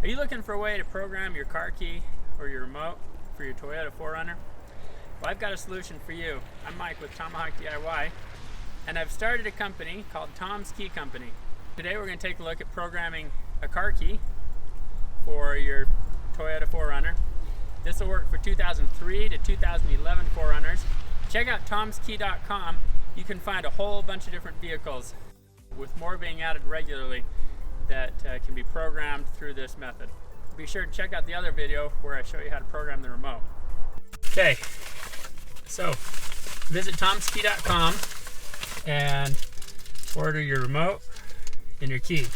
Are you looking for a way to program your car key or your remote for your Toyota 4Runner? Well, I've got a solution for you. I'm Mike with Tomahawk DIY, and I've started a company called Tom's Key Company. Today we're going to take a look at programming a car key for your Toyota 4Runner. This will work for 2003 to 2011 4Runners. Check out tomskey.com. You can find a whole bunch of different vehicles, with more being added regularly, that can be programmed through this method. Be sure to check out the other video where I show you how to program the remote. Okay, so visit tomskey.com and order your remote and your key.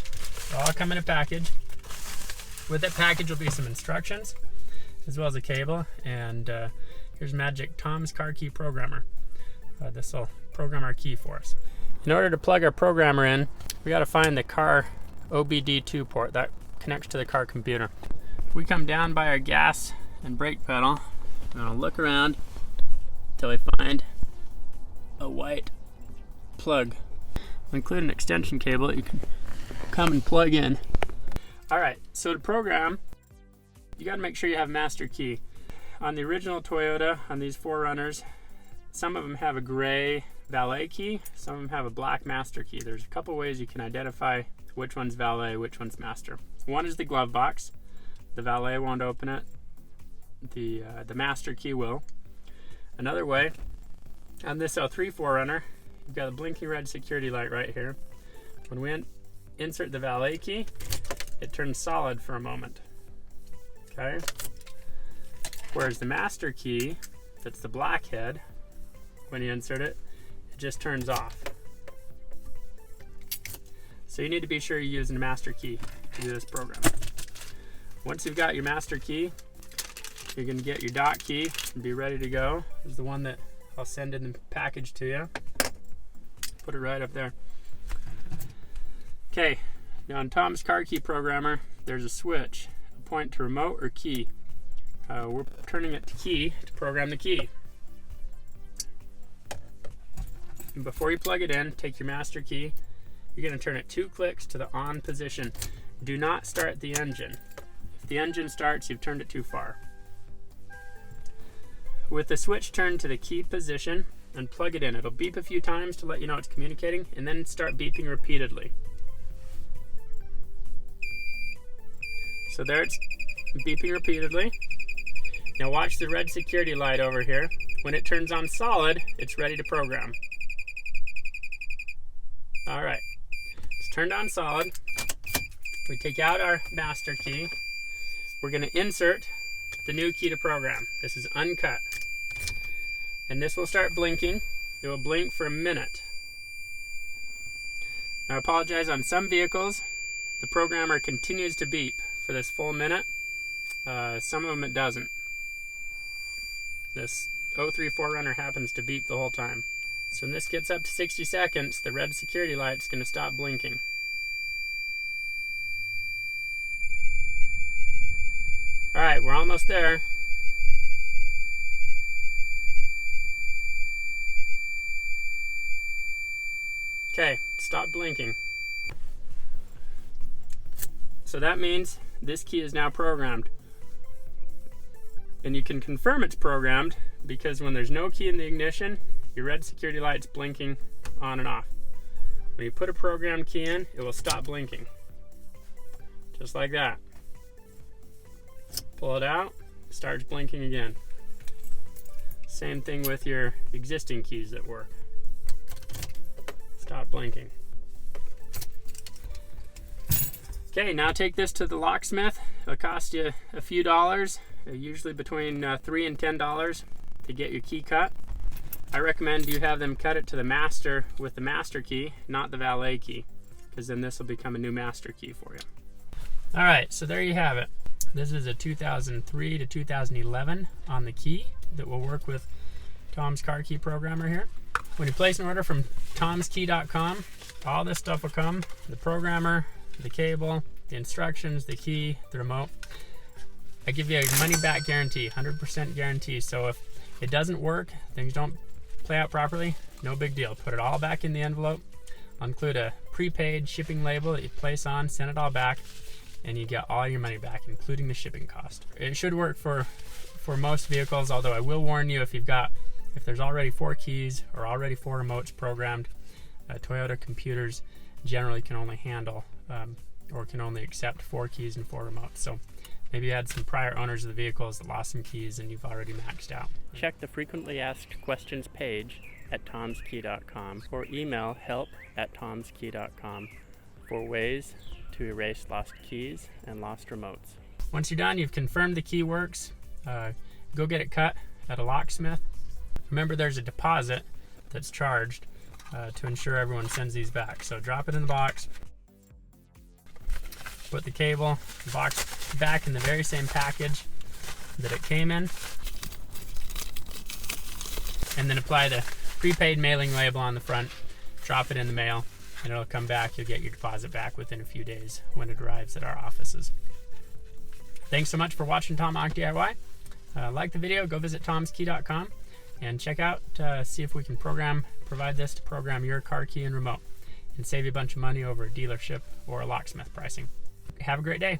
They'll all come in a package. With that package will be some instructions as well as a cable, and here's Magic Tom's Car Key Programmer. This will program our key for us. In order to plug our programmer in, we got to find the car OBD II port that connects to the car computer. If we come down by our gas and brake pedal, we're going to look around until we find a white plug. We'll include an extension cable that you can come and plug in. Alright, so to program, you got to make sure you have master key. On the original Toyota, on these 4Runners, some of them have a gray valet key, some of them have a black master key. There's a couple ways you can identify which one's valet, which one's master. One is the glove box. The valet won't open it. The master key will. Another way, on this 03 4Runner, you've got a blinking red security light right here. When we insert the valet key, it turns solid for a moment. Okay? Whereas the master key, that's the black head, when you insert it, it just turns off. So you need to be sure you're using a master key to do this program. Once you've got your master key, you're going to get your dot key and be ready to go. This is the one that I'll send in the package to you. Put it right up there. Okay, now on Tom's Car Key Programmer, there's a switch, a point to remote or key. We're turning it to key to program the key. And before you plug it in, take your master key. You're going to turn it 2 clicks to the on position. Do not start the engine. If the engine starts, you've turned it too far. With the switch turned to the key position and plug it in, it'll beep a few times to let you know it's communicating, and then start beeping repeatedly. So there it's beeping repeatedly. Now watch the red security light over here. When it turns on solid, it's ready to program. Alright, it's turned on solid. We take out our master key. We're going to insert the new key to program. This is uncut. And this will start blinking. It will blink for a minute. Now I apologize, on some vehicles, the programmer continues to beep for this full minute. Some of them it doesn't. This 03 4Runner happens to beep the whole time. So when this gets up to 60 seconds, the red security light's going to stop blinking. Alright, we're almost there. Okay, stop blinking. So that means this key is now programmed. And you can confirm it's programmed because when there's no key in the ignition, your red security light's blinking on and off. When you put a programmed key in, it will stop blinking. Just like that. Pull it out, starts blinking again. Same thing with your existing keys that work. Stop blinking. Okay, now take this to the locksmith. It'll cost you a few dollars, usually between $3 and $10 to get your key cut. I recommend you have them cut it to the master with the master key, not the valet key, because then this will become a new master key for you. Alright, so there you have it. This is a 2003 to 2011 on the key that will work with Tom's Car Key Programmer here. When you place an order from tomskey.com, all this stuff will come. The programmer, the cable, the instructions, the key, the remote. I give you a money back guarantee, 100% guarantee. So if it doesn't work, things don't play out properly, no big deal. Put it all back in the envelope. I'll include a prepaid shipping label that you place on, send it all back, and you get all your money back, including the shipping cost. It should work for most vehicles, although I will warn you, if there's already 4 keys or already 4 remotes programmed, Toyota computers generally can only handle or can only accept 4 keys and 4 remotes. So maybe you had some prior owners of the vehicles that lost some keys and you've already maxed out. Check the frequently asked questions page at tomskey.com or email help@tomskey.com for ways to erase lost keys and lost remotes. Once you're done, you've confirmed the key works, go get it cut at a locksmith. Remember, there's a deposit that's charged to ensure everyone sends these back. So drop it in the box, put the cable, the box back in the very same package that it came in, and then apply the prepaid mailing label on the front, drop it in the mail, and it'll come back. You'll get your deposit back within a few days when it arrives at our offices. Thanks so much for watching Tomahawk DIY. Like the video, go visit tomskey.com and check out, see if we can provide this to program your car key and remote and save you a bunch of money over a dealership or a locksmith pricing. Have a great day.